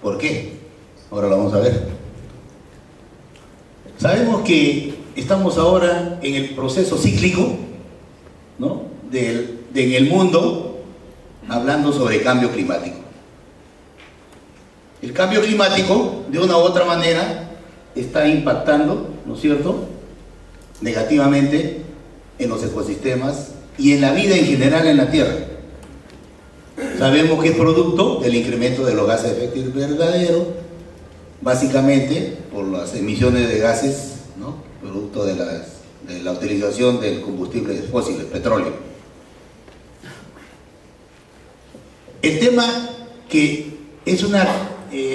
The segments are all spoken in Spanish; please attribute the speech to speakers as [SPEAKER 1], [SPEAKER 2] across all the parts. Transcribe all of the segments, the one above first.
[SPEAKER 1] ¿Por qué? Ahora lo vamos a ver. Sabemos que estamos ahora en el proceso cíclico, ¿no?, en el mundo, hablando sobre cambio climático. El cambio climático, de una u otra manera, está impactando, ¿no es cierto?, negativamente en los ecosistemas y en la vida en general en la Tierra. Sabemos que es producto del incremento de los gases de efecto invernadero, básicamente por las emisiones de gases, ¿no?, producto de la utilización del combustible fósil, el petróleo. El tema que es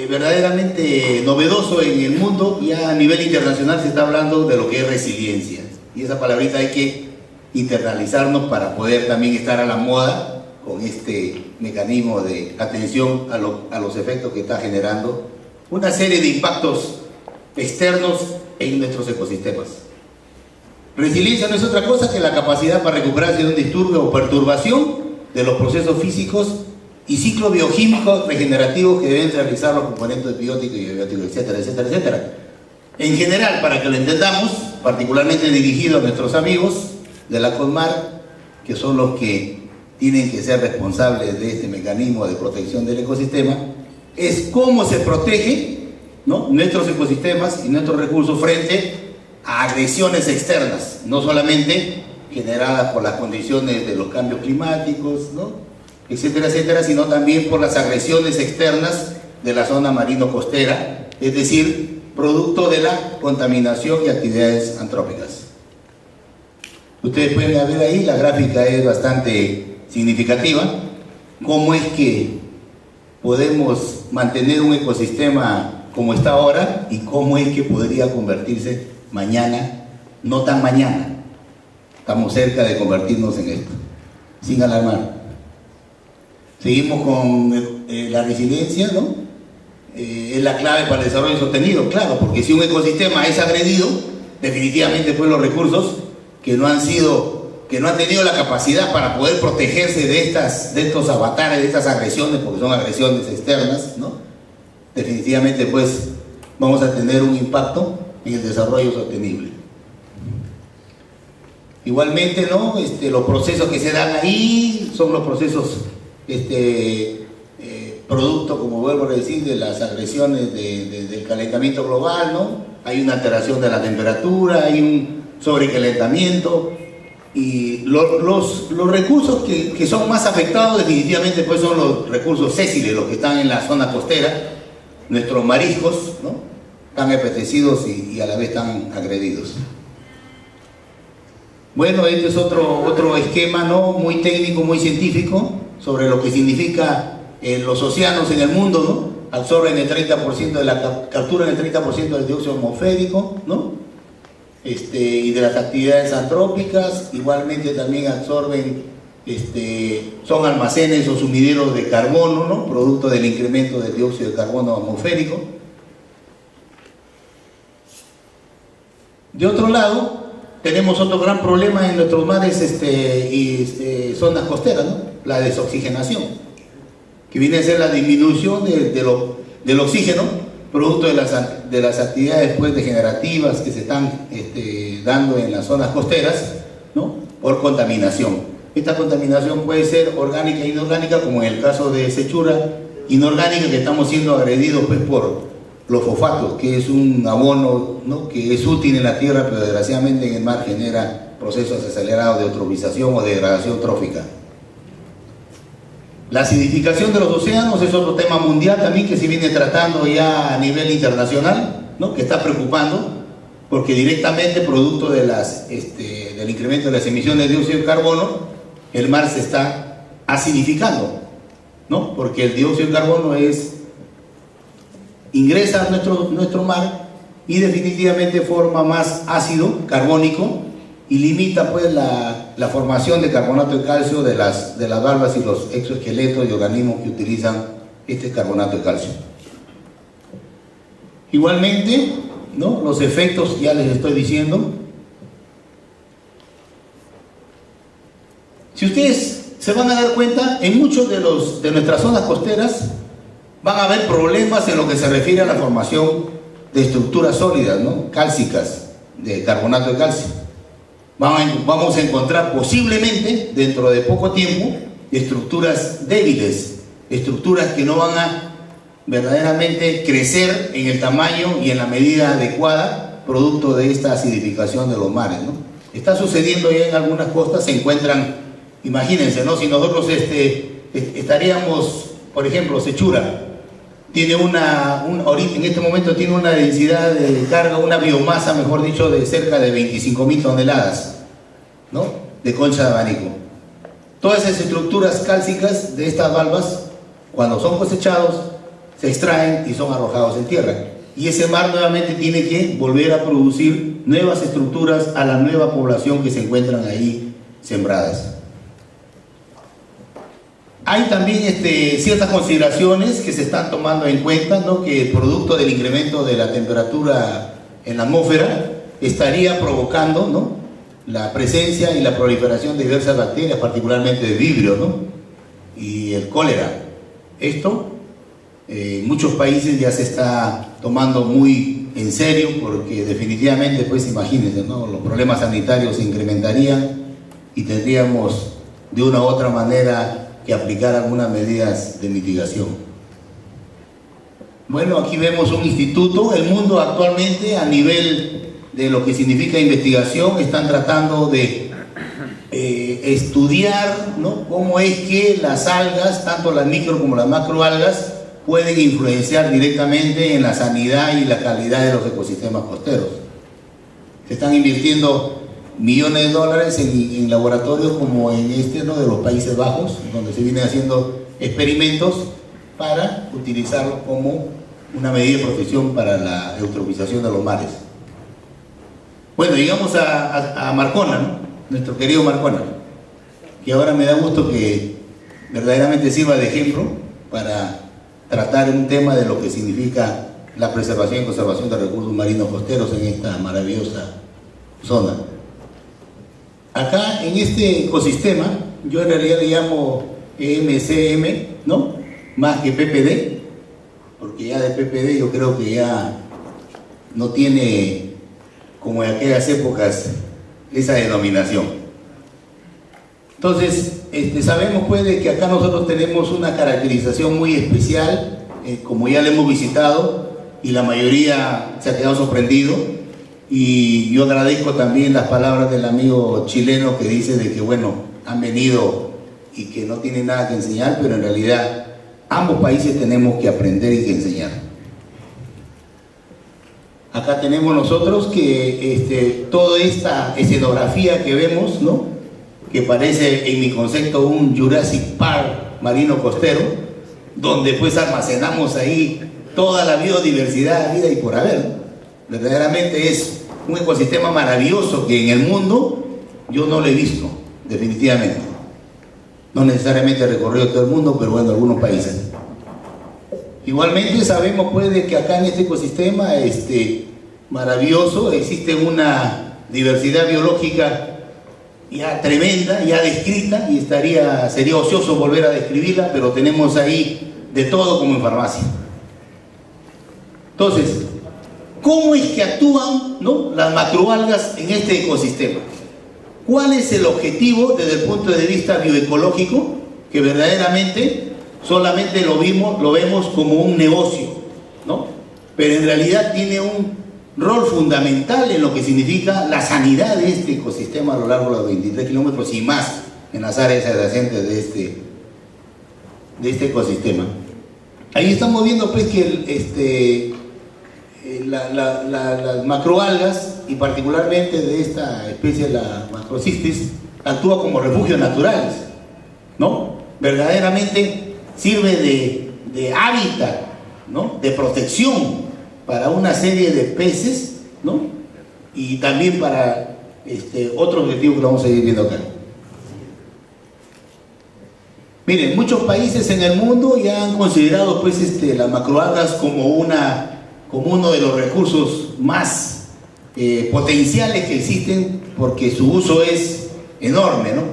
[SPEAKER 1] verdaderamente novedoso en el mundo, ya a nivel internacional se está hablando de lo que es resiliencia, y esa palabrita hay que internalizarnos para poder también estar a la moda con este mecanismo de atención a los efectos que está generando una serie de impactos externos en nuestros ecosistemas. Resiliencia no es otra cosa que la capacidad para recuperarse de un disturbio o perturbación de los procesos físicos y ciclos bioquímicos regenerativos que deben realizar los componentes bióticos y abióticos, etcétera, etcétera, etcétera. En general, para que lo entendamos, particularmente dirigido a nuestros amigos de la CONMAR, que son los que tienen que ser responsables de este mecanismo de protección del ecosistema, es cómo se protege, ¿no?, nuestros ecosistemas y nuestros recursos frente a agresiones externas, no solamente generadas por las condiciones de los cambios climáticos, ¿no?, etcétera, etcétera, sino también por las agresiones externas de la zona marino-costera, es decir, producto de la contaminación y actividades antrópicas. Ustedes pueden ver ahí, la gráfica es bastante significativa, cómo es que podemos mantener un ecosistema como está ahora y cómo es que podría convertirse mañana, no tan mañana, estamos cerca de convertirnos en esto, sin alarmar. Seguimos con la resiliencia, ¿no? Es la clave para el desarrollo sostenido, claro, porque si un ecosistema es agredido, definitivamente pues los recursos que no han tenido la capacidad para poder protegerse de estos avatares, de estas agresiones, porque son agresiones externas, ¿no?, definitivamente pues vamos a tener un impacto en el desarrollo sostenible. Igualmente, ¿no?, los procesos que se dan ahí son los procesos producto, como vuelvo a decir, de las agresiones del calentamiento global, ¿no? Hay una alteración de la temperatura, hay un sobrecalentamiento, y los recursos que son más afectados definitivamente pues son los recursos sésiles, los que están en la zona costera, nuestros mariscos, ¿no?, están apetecidos y a la vez están agredidos. Bueno, este es otro esquema, ¿no?, muy técnico, muy científico, sobre lo que significa los océanos en el mundo, ¿no? Absorben el 30% capturan el 30% del dióxido atmosférico, ¿no?, y de las actividades antrópicas. Igualmente también absorben, son almacenes o sumideros de carbono, ¿no?, producto del incremento del dióxido de carbono atmosférico. De otro lado, tenemos otro gran problema en nuestros mares y zonas costeras, ¿no?, la desoxigenación, que viene a ser la disminución del oxígeno, producto de las actividades pues degenerativas que se están dando en las zonas costeras, ¿no?, por contaminación. Esta contaminación puede ser orgánica e inorgánica, como en el caso de Sechura, inorgánica, que estamos siendo agredidos pues por los fosfatos, que es un abono, ¿no?, que es útil en la tierra, pero desgraciadamente en el mar genera procesos acelerados de eutrofización o degradación trófica. La acidificación de los océanos es otro tema mundial también que se viene tratando ya a nivel internacional, ¿no?, que está preocupando, porque directamente producto de del incremento de las emisiones de dióxido de carbono, el mar se está acidificando, ¿no?, porque el dióxido de carbono ingresa a nuestro mar y definitivamente forma más ácido carbónico y limita pues la formación de carbonato de calcio de las valvas y los exoesqueletos y organismos que utilizan este carbonato de calcio. Igualmente, ¿no?, los efectos ya les estoy diciendo. Si ustedes se van a dar cuenta, en muchos de nuestras zonas costeras van a haber problemas en lo que se refiere a la formación de estructuras sólidas, ¿no? Cálcicas, de carbonato de calcio. Vamos a encontrar posiblemente, dentro de poco tiempo, estructuras débiles, estructuras que no van a verdaderamente crecer en el tamaño y en la medida adecuada, producto de esta acidificación de los mares, ¿no? Está sucediendo ya en algunas costas, se encuentran, imagínense, ¿no? Si nosotros estaríamos, por ejemplo, Sechura, tiene en este momento tiene una densidad de carga, una biomasa, mejor dicho, de cerca de 25.000 toneladas, ¿no? De concha de abanico. Todas esas estructuras cálcicas de estas valvas, cuando son cosechados, se extraen y son arrojados en tierra. Y ese mar nuevamente tiene que volver a producir nuevas estructuras a la nueva población que se encuentran ahí sembradas. Hay también ciertas consideraciones que se están tomando en cuenta, ¿no? Que el producto del incremento de la temperatura en la atmósfera estaría provocando, ¿no?, la presencia y la proliferación de diversas bacterias, particularmente de vibrio, ¿no?, y el cólera. Esto en muchos países ya se está tomando muy en serio, porque definitivamente, pues imagínense, ¿no?, los problemas sanitarios se incrementarían y tendríamos de una u otra manera que aplicar algunas medidas de mitigación. Bueno, aquí vemos un instituto. El mundo actualmente, a nivel de lo que significa investigación, están tratando de estudiar, ¿no?, cómo es que las algas, tanto las micro como las macroalgas, pueden influenciar directamente en la sanidad y la calidad de los ecosistemas costeros. Se están invirtiendo millones de dólares en laboratorios como en ¿no?, de los Países Bajos, donde se vienen haciendo experimentos para utilizarlos como una medida de protección para la eutrofización de los mares. Bueno, llegamos a Marcona, ¿no?, nuestro querido Marcona, que ahora me da gusto que verdaderamente sirva de ejemplo para tratar un tema de lo que significa la preservación y conservación de recursos marinos costeros en esta maravillosa zona. Acá en este ecosistema, yo en realidad le llamo EMCM, ¿no?, más que PPD, porque ya de PPD yo creo que ya no tiene, como en aquellas épocas, esa denominación. Entonces, sabemos pues de que acá nosotros tenemos una caracterización muy especial, como ya la hemos visitado, y la mayoría se ha quedado sorprendido. Y yo agradezco también las palabras del amigo chileno que dice de que, bueno, han venido y que no tienen nada que enseñar, pero en realidad ambos países tenemos que aprender y que enseñar. Acá tenemos nosotros que toda esta escenografía que vemos, ¿no?, que parece en mi concepto un Jurassic Park marino costero, donde pues almacenamos ahí toda la biodiversidad, vida y por haber, ¿no? Verdaderamente es un ecosistema maravilloso que en el mundo yo no lo he visto, definitivamente. No necesariamente he recorrido todo el mundo, pero bueno, algunos países. Igualmente sabemos pues de que acá en este ecosistema maravilloso existe una diversidad biológica ya tremenda, ya descrita, y sería ocioso volver a describirla, pero tenemos ahí de todo como en farmacia. Entonces, ¿cómo es que actúan, ¿no?, las macroalgas en este ecosistema? ¿Cuál es el objetivo desde el punto de vista bioecológico? Que verdaderamente solamente lo vemos como un negocio, ¿no?, pero en realidad tiene un rol fundamental en lo que significa la sanidad de este ecosistema a lo largo de los 23 kilómetros y más en las áreas adyacentes de este ecosistema. Ahí estamos viendo pues que las macroalgas, y particularmente de esta especie, la Macrocystis, actúa como refugios naturales, ¿no? Verdaderamente sirve de hábitat, ¿no?, de protección para una serie de peces, ¿no?, y también para otro objetivo que lo vamos a ir viendo acá. Miren, muchos países en el mundo ya han considerado pues las macroalgas como uno de los recursos más potenciales que existen, porque su uso es enorme, ¿no?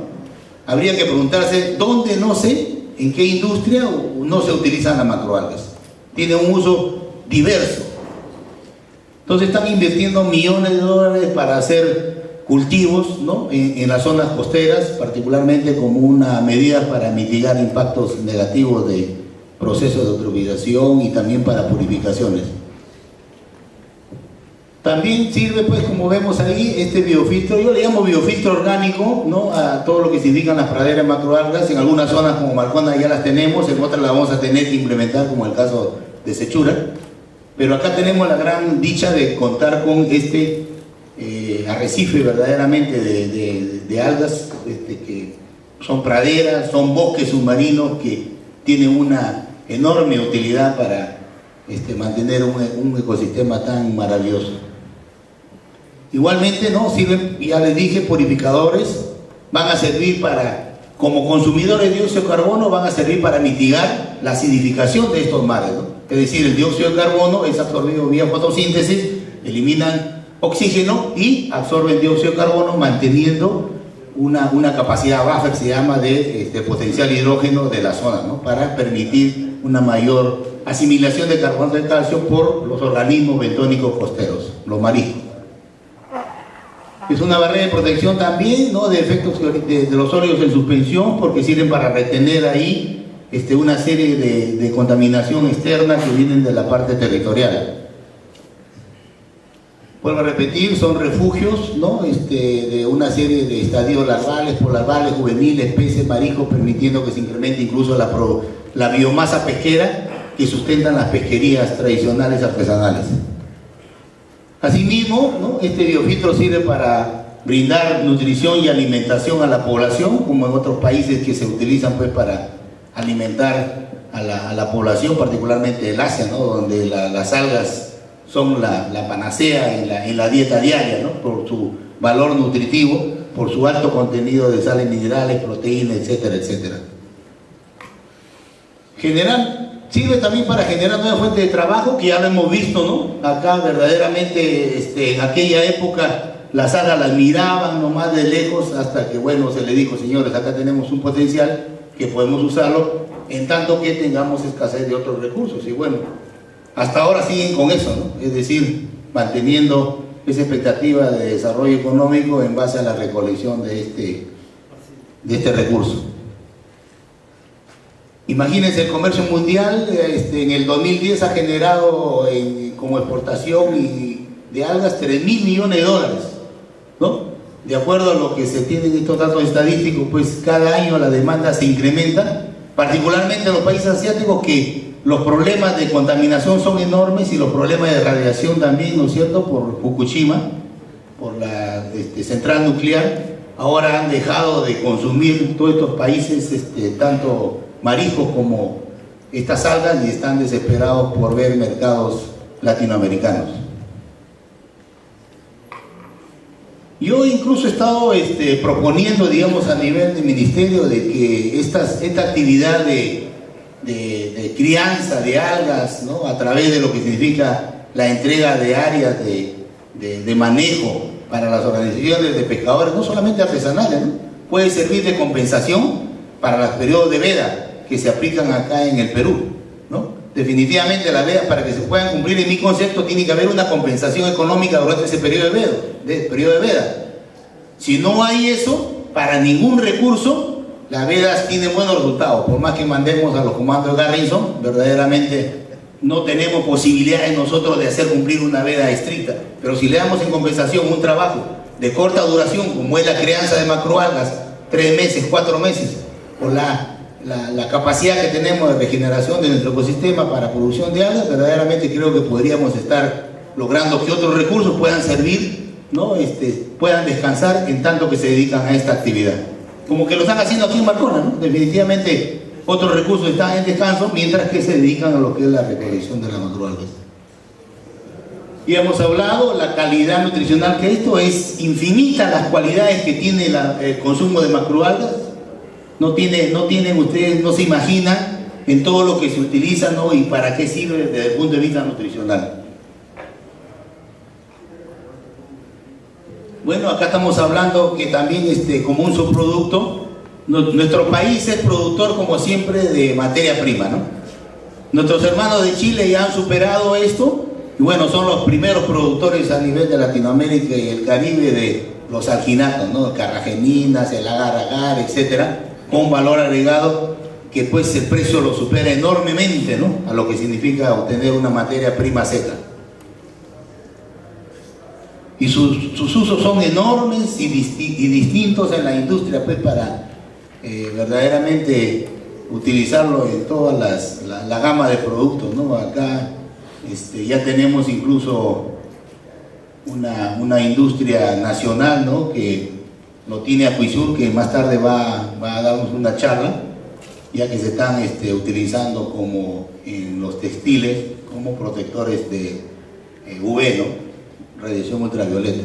[SPEAKER 1] Habría que preguntarse dónde, no sé, en qué industria no se utilizan las macroalgas. tiene un uso diverso. Entonces están invirtiendo millones de dólares para hacer cultivos, ¿no?, en las zonas costeras, particularmente como una medida para mitigar impactos negativos de procesos de eutrofización y también para purificaciones. También sirve, pues, como vemos ahí, este biofiltro, yo le llamo biofiltro orgánico, ¿no?, a todo lo que significan las praderas macroalgas. En algunas zonas como Marcona ya las tenemos, en otras las vamos a tener que implementar, como el caso de Sechura. Pero acá tenemos la gran dicha de contar con este arrecife verdaderamente de algas, que son praderas, son bosques submarinos que tienen una enorme utilidad para mantener un ecosistema tan maravilloso. Igualmente, ¿no?, sirven, ya les dije, purificadores, van a servir para, como consumidores de dióxido de carbono, van a servir para mitigar la acidificación de estos mares, ¿no? Es decir, el dióxido de carbono es absorbido vía fotosíntesis, eliminan oxígeno y absorben dióxido de carbono, manteniendo una capacidad baja que se llama de potencial hidrógeno de la zona, ¿no?, para permitir una mayor asimilación de carbonato de calcio por los organismos bentónicos costeros, los mariscos. Es una barrera de protección también, ¿no?, de efectos de los óleos en suspensión, porque sirven para retener ahí una serie de contaminación externa que vienen de la parte territorial. Vuelvo a repetir, son refugios, ¿no?, de una serie de estadios larvales, polarvales, juveniles, peces, mariscos, permitiendo que se incremente incluso la biomasa pesquera que sustentan las pesquerías tradicionales artesanales. Asimismo, ¿no?, este biofiltro sirve para brindar nutrición y alimentación a la población, como en otros países que se utilizan, pues, para alimentar a la población, particularmente del Asia, ¿no?, donde las algas son la panacea en la dieta diaria, ¿no?, por su valor nutritivo, por su alto contenido de sales minerales, proteínas, etcétera, etcétera. Sirve también para generar nuevas fuentes de trabajo, que ya lo hemos visto, ¿no? Acá verdaderamente, en aquella época, las algas las miraban nomás de lejos, hasta que, bueno, se le dijo, señores, acá tenemos un potencial que podemos usarlo, en tanto que tengamos escasez de otros recursos. Y bueno, hasta ahora siguen con eso, ¿no? Es decir, manteniendo esa expectativa de desarrollo económico en base a la recolección de este recurso. Imagínense, el comercio mundial en el 2010 ha generado como exportación de algas 3.000 millones de dólares, ¿no? De acuerdo a lo que se tienen estos datos estadísticos, pues cada año la demanda se incrementa, particularmente en los países asiáticos, que los problemas de contaminación son enormes y los problemas de radiación también, ¿no es cierto?, por Fukushima, por la central nuclear. Ahora han dejado de consumir todos estos países tanto mariscos como estas algas, y están desesperados por ver mercados latinoamericanos. Yo incluso he estado proponiendo, digamos, a nivel de ministerio, de que esta actividad de crianza de algas, ¿no?, a través de lo que significa la entrega de áreas de manejo para las organizaciones de pescadores, no solamente artesanales, ¿no?, puede servir de compensación para los periodos de veda que se aplican acá en el Perú, ¿no? Definitivamente las vedas, para que se puedan cumplir, en mi concepto, tiene que haber una compensación económica durante ese periodo de veda. Si no hay eso, para ningún recurso, las vedas tienen buenos resultados. Por más que mandemos a los comandos de Garrison, verdaderamente no tenemos posibilidades nosotros de hacer cumplir una veda estricta. Pero si le damos en compensación un trabajo de corta duración, como es la crianza de macroalgas, 3 meses, 4 meses, o la capacidad que tenemos de regeneración de nuestro ecosistema para producción de algas, verdaderamente creo que podríamos estar logrando que otros recursos puedan servir, ¿no?, puedan descansar en tanto que se dedican a esta actividad. Como que lo están haciendo aquí en Marcona, ¿no? Definitivamente otros recursos están en descanso, mientras que se dedican a lo que es la recolección de las macroalgas. Y hemos hablado la calidad nutricional, que esto es infinita, las cualidades que tiene el consumo de macroalgas. No tienen ustedes, no se imaginan en todo lo que se utiliza, ¿no?, y para qué sirve desde el punto de vista nutricional. Bueno, acá estamos hablando que también como un subproducto, nuestro país es productor, como siempre, de materia prima, ¿no? Nuestros hermanos de Chile ya han superado esto y bueno, son los primeros productores a nivel de Latinoamérica y el Caribe de los alginatos, ¿no? Carrageninas, el agar-agar, etcétera, con valor agregado que pues el precio lo supera enormemente, ¿no? A lo que significa obtener una materia prima seca. Y sus usos son enormes y distintos en la industria, pues para verdaderamente utilizarlo en toda la gama de productos, ¿no? Acá ya tenemos incluso una industria nacional, ¿no? Que lo tiene Acuisur, que más tarde va a darnos una charla, ya que se están utilizando como en los textiles como protectores de UV, ¿no? Radiación ultravioleta.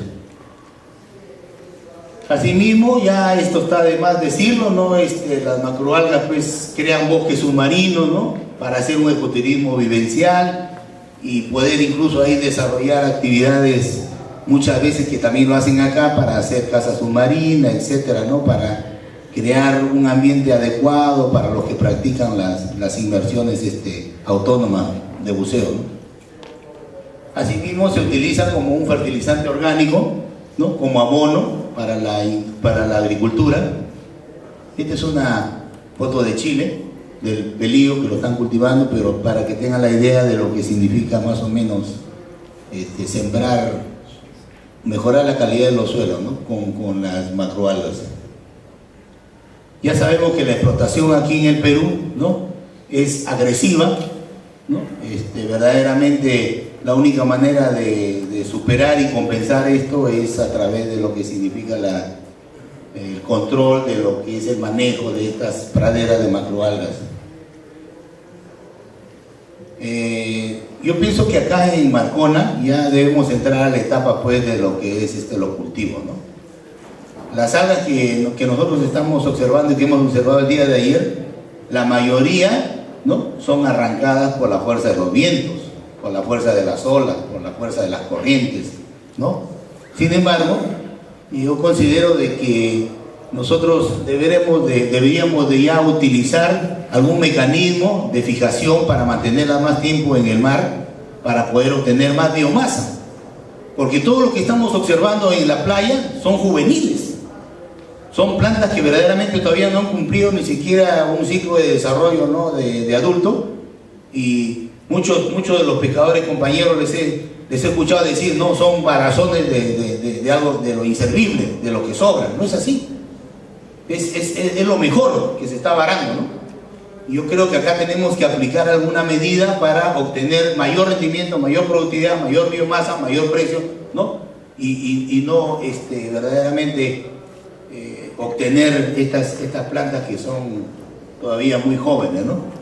[SPEAKER 1] Asimismo, ya esto está de más decirlo, ¿no? Las macroalgas pues crean bosques submarinos, ¿no? Para hacer un ecoturismo vivencial y poder incluso ahí desarrollar actividades, muchas veces que también lo hacen acá, para hacer caza submarina, etcétera, ¿no? Para crear un ambiente adecuado para los que practican las inmersiones autónomas de buceo, ¿no? Asimismo se utiliza como un fertilizante orgánico, ¿no? Como abono para la agricultura. Esta es una foto de Chile, del pelillo que lo están cultivando, pero para que tengan la idea de lo que significa más o menos sembrar, mejorar la calidad de los suelos, ¿no? Con las macroalgas. Ya sabemos que la explotación aquí en el Perú, ¿no? Es agresiva, ¿no? Verdaderamente la única manera de superar y compensar esto es a través de lo que significa el control de lo que es el manejo de estas praderas de macroalgas. Yo pienso que acá en Marcona ya debemos entrar a la etapa pues de lo que es los cultivos, ¿no? Las algas que nosotros estamos observando y que hemos observado el día de ayer, la mayoría, ¿no? Son arrancadas por la fuerza de los vientos, por la fuerza de las olas, por la fuerza de las corrientes, ¿no? Sin embargo, yo considero de que nosotros deberíamos de ya utilizar algún mecanismo de fijación para mantenerla más tiempo en el mar, para poder obtener más biomasa, porque todo lo que estamos observando en la playa son juveniles, son plantas que verdaderamente todavía no han cumplido ni siquiera un ciclo de desarrollo, ¿no? de adulto, y muchos de los pescadores compañeros les he escuchado decir, no, son barazones de algo, de lo inservible, de lo que sobra. No es así, es lo mejor que se está varando, ¿no? Y yo creo que acá tenemos que aplicar alguna medida para obtener mayor rendimiento, mayor productividad, mayor biomasa, mayor precio, ¿no? Y no verdaderamente obtener estas plantas que son todavía muy jóvenes, ¿no?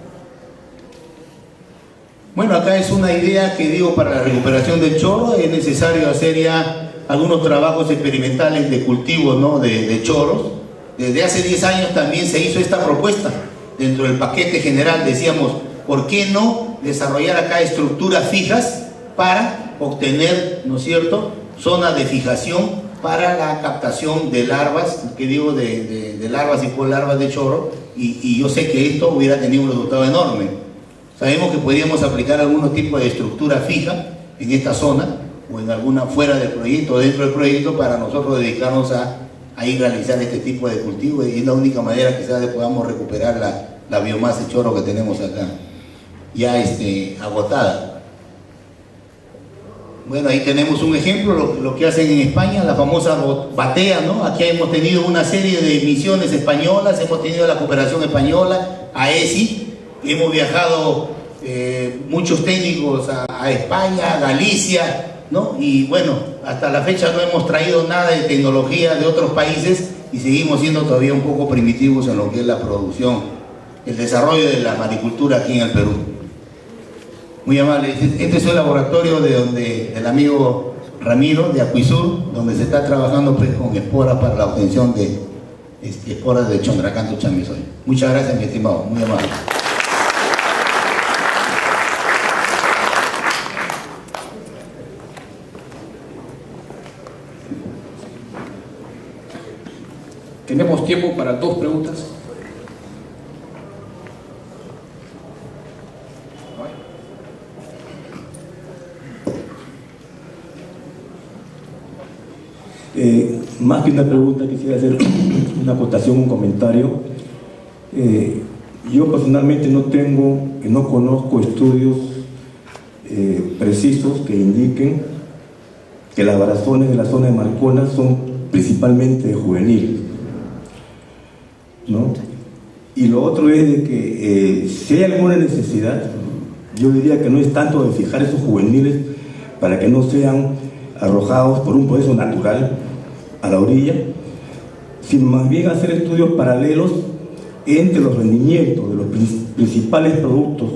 [SPEAKER 1] Bueno, acá es una idea que digo para la recuperación del chorro. Es necesario hacer ya algunos trabajos experimentales de cultivo, ¿no? de choros. Desde hace 10 años también se hizo esta propuesta dentro del paquete general. Decíamos, ¿por qué no desarrollar acá estructuras fijas para obtener, ¿no es cierto?, zonas de fijación para la captación de larvas, que digo de larvas y polarvas de chorro, y yo sé que esto hubiera tenido un resultado enorme. Sabemos que podríamos aplicar algún tipo de estructura fija en esta zona o en alguna fuera del proyecto o dentro del proyecto para nosotros dedicarnos a ir a realizar este tipo de cultivo, y es la única manera quizás de podamos recuperar la biomasa de chorro que tenemos acá ya agotada. Bueno, ahí tenemos un ejemplo, lo que hacen en España, la famosa batea, ¿no? Aquí hemos tenido una serie de misiones españolas, hemos tenido la cooperación española, AESI. Hemos viajado muchos técnicos a España, a Galicia, ¿no? Y bueno, hasta la fecha no hemos traído nada de tecnología de otros países y seguimos siendo todavía un poco primitivos en lo que es la producción, el desarrollo de la maricultura aquí en el Perú. Muy amable. Este es el laboratorio del amigo Ramiro de Acuisur, donde se está trabajando pues, con esporas para la obtención de esporas de Chondracanto chamisoy. Muchas gracias, mi estimado. Muy amable.
[SPEAKER 2] Tenemos tiempo para 2 preguntas.
[SPEAKER 3] Más que una pregunta, quisiera hacer una acotación, un comentario. Yo personalmente no conozco estudios precisos que indiquen que las varazones de la zona de Marcona son principalmente juveniles, ¿no? Y lo otro es de que si hay alguna necesidad, yo diría que no es tanto de fijar esos juveniles para que no sean arrojados por un proceso natural a la orilla, sino más bien hacer estudios paralelos entre los rendimientos de los principales productos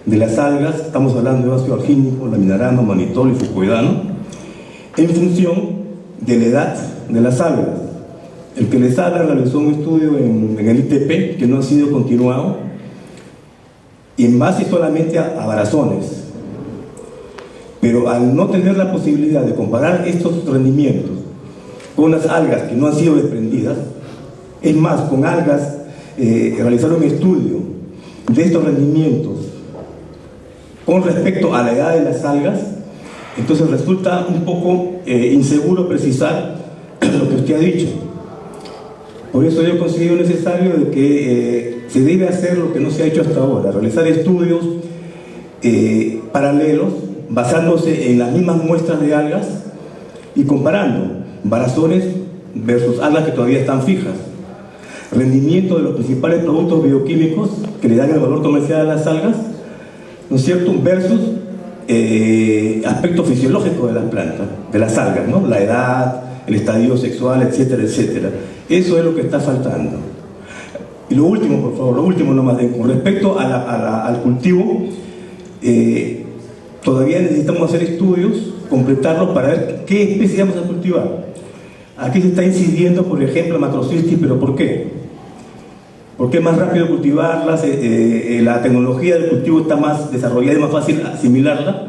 [SPEAKER 3] de las algas, estamos hablando de ácido argínico, laminarano, manitol y fucoidano, en función de la edad de las algas. El que les habla realizó un estudio en el ITP que no ha sido continuado y en base solamente a varazones. Pero al no tener la posibilidad de comparar estos rendimientos con unas algas que no han sido desprendidas, es más, con algas, realizar un estudio de estos rendimientos con respecto a la edad de las algas, entonces resulta un poco inseguro precisar lo que usted ha dicho. Por eso yo considero necesario de que se debe hacer lo que no se ha hecho hasta ahora, realizar estudios paralelos basándose en las mismas muestras de algas y comparando varazones versus algas que todavía están fijas, rendimiento de los principales productos bioquímicos que le dan el valor comercial a las algas, ¿no es cierto?, versus aspectos fisiológicos de las plantas, de las algas, ¿no?, la edad, el estadio sexual, etcétera, etcétera. Eso es lo que está faltando. Y lo último, por favor, lo último nomás, con respecto al cultivo, todavía necesitamos hacer estudios, completarlos para ver qué especie vamos a cultivar. Aquí se está incidiendo, por ejemplo, macrocystis, pero ¿por qué? Porque es más rápido cultivarlas, la tecnología del cultivo está más desarrollada y más fácil asimilarla.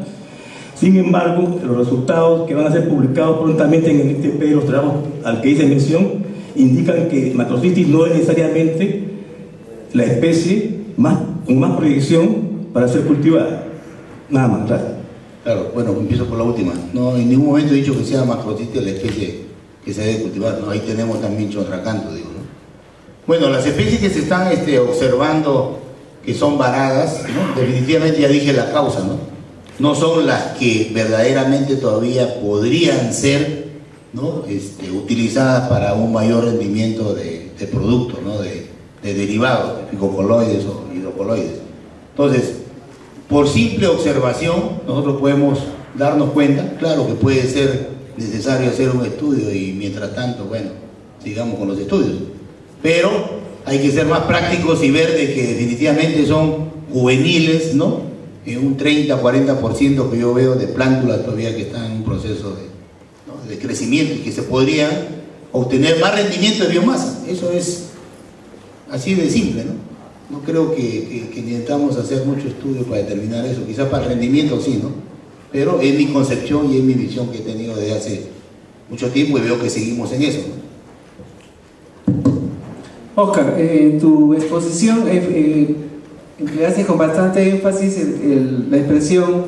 [SPEAKER 3] Sin embargo, los resultados que van a ser publicados prontamente en el ITP, los trabajos al que hice mención, indican que macrocystis no es necesariamente la especie con más proyección para ser cultivada. Nada más, gracias.
[SPEAKER 1] Claro, bueno, empiezo por la última. No, en ningún momento he dicho que sea macrocystis la especie que se debe cultivar, ¿no? Ahí tenemos también chonracanto, digo, ¿no? Bueno, las especies que se están observando que son varadas, ¿no?, definitivamente ya dije la causa, ¿no? No son las que verdaderamente todavía podrían ser, ¿no?, utilizadas para un mayor rendimiento de productos, ¿no?, de derivados, fitocoloides o hidrocoloides. Entonces, por simple observación, nosotros podemos darnos cuenta, claro que puede ser necesario hacer un estudio y mientras tanto, bueno, sigamos con los estudios. Pero hay que ser más prácticos y ver de que definitivamente son juveniles, ¿no?, en un 30-40% que yo veo de plántulas todavía que están en un proceso de crecimiento y que se podría obtener más rendimiento de biomasa. Eso es así de simple, ¿no? No creo que necesitamos hacer mucho estudio para determinar eso. Quizás para el rendimiento sí, ¿no? Pero es mi concepción y es mi visión que he tenido desde hace mucho tiempo y veo que seguimos en eso, ¿no?
[SPEAKER 4] Oscar, en tu exposición empleaste con bastante énfasis la expresión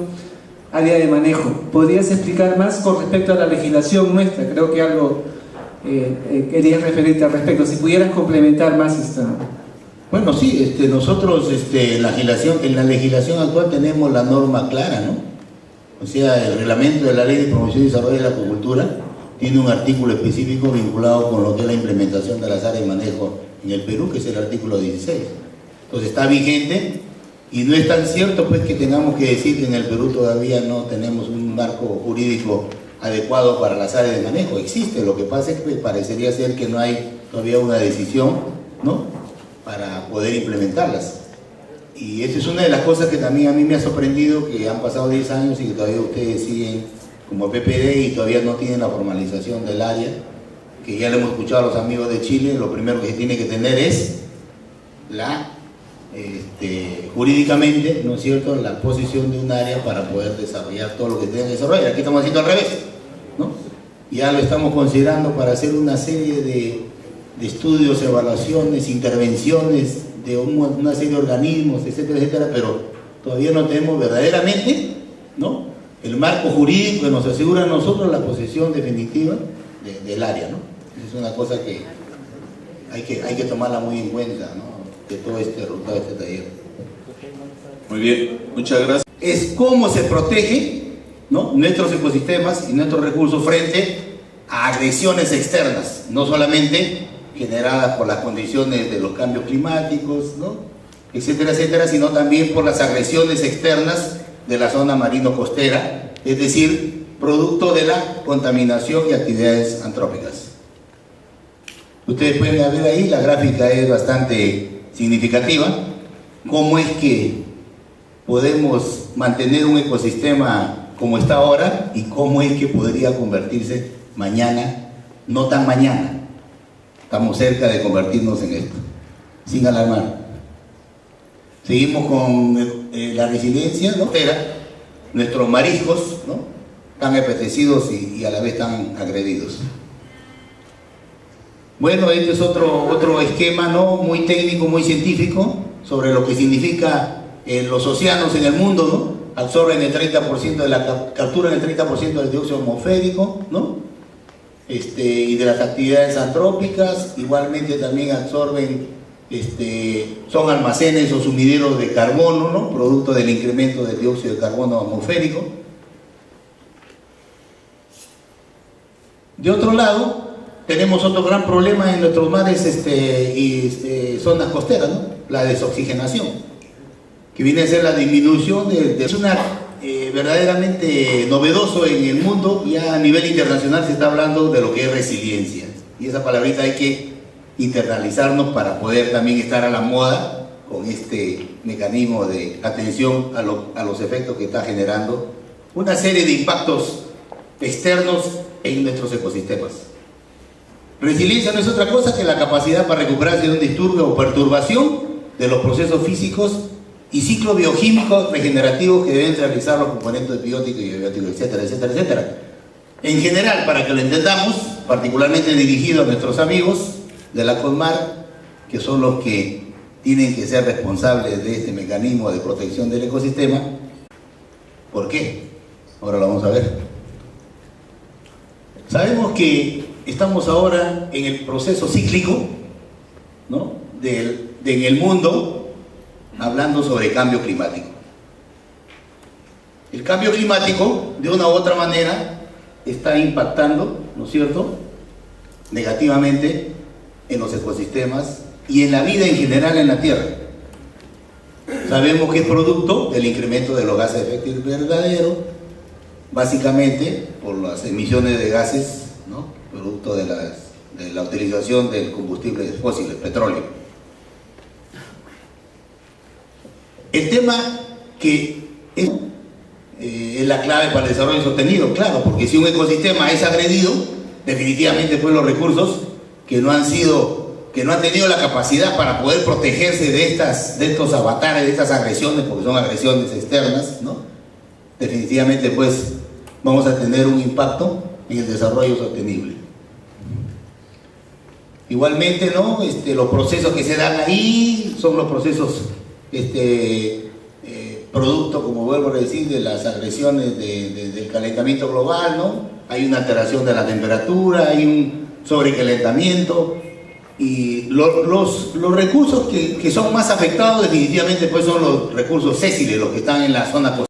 [SPEAKER 4] área de manejo. ¿Podrías explicar más con respecto a la legislación nuestra? Creo que algo querías referirte al respecto. Si pudieras complementar más esta...
[SPEAKER 1] Bueno, sí, nosotros en la legislación actual tenemos la norma clara, ¿no? O sea, el reglamento de la Ley de Promoción y Desarrollo de la Acuicultura tiene un artículo específico vinculado con lo que es la implementación de las áreas de manejo en el Perú, que es el artículo 16. Entonces está vigente y no es tan cierto pues que tengamos que decir que en el Perú todavía no tenemos un marco jurídico adecuado para las áreas de manejo. Existe, lo que pasa es que parecería ser que no hay todavía una decisión, ¿no?, para poder implementarlas. Y esa es una de las cosas que también a mí me ha sorprendido, que han pasado 10 años y que todavía ustedes siguen como PPD y todavía no tienen la formalización del área, que ya le hemos escuchado a los amigos de Chile. Lo primero que se tiene que tener es jurídicamente, ¿no es cierto?, la posición de un área para poder desarrollar todo lo que tenga que desarrollar. Aquí estamos haciendo al revés, ¿no? Ya lo estamos considerando para hacer una serie de estudios, evaluaciones, intervenciones de una serie de organismos, etcétera, etcétera, pero todavía no tenemos verdaderamente, ¿no?, el marco jurídico que nos asegura a nosotros la posesión definitiva del área, ¿no? Es una cosa que hay que tomarla muy en cuenta, ¿no? De todo este resultado de este taller.
[SPEAKER 5] Muy bien, muchas gracias.
[SPEAKER 1] Es cómo se protege, ¿no?, nuestros ecosistemas y nuestros recursos frente a agresiones externas, no solamente generadas por las condiciones de los cambios climáticos, ¿no?, etcétera, etcétera, sino también por las agresiones externas de la zona marino-costera, es decir, producto de la contaminación y actividades antrópicas. Ustedes pueden ver ahí, la gráfica es bastante significativa, cómo es que podemos mantener un ecosistema como está ahora y cómo es que podría convertirse mañana, no tan mañana, estamos cerca de convertirnos en esto, sin alarmar. Seguimos con la resiliencia, ¿no?, nuestros mariscos, ¿no?, tan apetecidos y a la vez tan agredidos. Bueno, este es otro esquema, ¿no?, muy técnico, muy científico, sobre lo que significa los océanos en el mundo, ¿no? Absorben el 30% de capturan el 30% del dióxido atmosférico, ¿no? Y de las actividades antrópicas, igualmente también absorben, son almacenes o sumideros de carbono, ¿no?, producto del incremento del dióxido de carbono atmosférico. De otro lado, tenemos otro gran problema en nuestros mares y zonas costeras, ¿no?, la desoxigenación, que viene a ser la disminución es una verdaderamente novedoso en el mundo. Ya a nivel internacional se está hablando de lo que es resiliencia, y esa palabrita hay que internalizarnos para poder también estar a la moda con este mecanismo de atención a los efectos que está generando una serie de impactos externos en nuestros ecosistemas. Resiliencia no es otra cosa que la capacidad para recuperarse de un disturbio o perturbación de los procesos físicos y ciclos bioquímicos regenerativos que deben realizar los componentes bióticos y abióticos, etcétera, etcétera, etcétera. En general, para que lo entendamos, particularmente dirigido a nuestros amigos de la CONMAR, que son los que tienen que ser responsables de este mecanismo de protección del ecosistema. ¿Por qué? Ahora lo vamos a ver. Sabemos que estamos ahora en el proceso cíclico, ¿no?, en el mundo, hablando sobre cambio climático. El cambio climático, de una u otra manera, está impactando, ¿no es cierto?, negativamente en los ecosistemas y en la vida en general en la Tierra. Sabemos que es producto del incremento de los gases de efecto invernadero, básicamente por las emisiones de gases, ¿no?, producto de la utilización del combustible fósil, el petróleo. El tema que es la clave para el desarrollo sostenido, claro, porque si un ecosistema es agredido, definitivamente pues los recursos que no han tenido la capacidad para poder protegerse de estos avatares, de estas agresiones, porque son agresiones externas, ¿no?, definitivamente pues vamos a tener un impacto en el desarrollo sostenible. Igualmente, ¿no?, los procesos que se dan ahí son los procesos producto, como vuelvo a decir, de las agresiones del calentamiento global, ¿no? Hay una alteración de la temperatura, hay un sobrecalentamiento, y los recursos que son más afectados definitivamente pues son los recursos sésiles, los que están en la zona costera.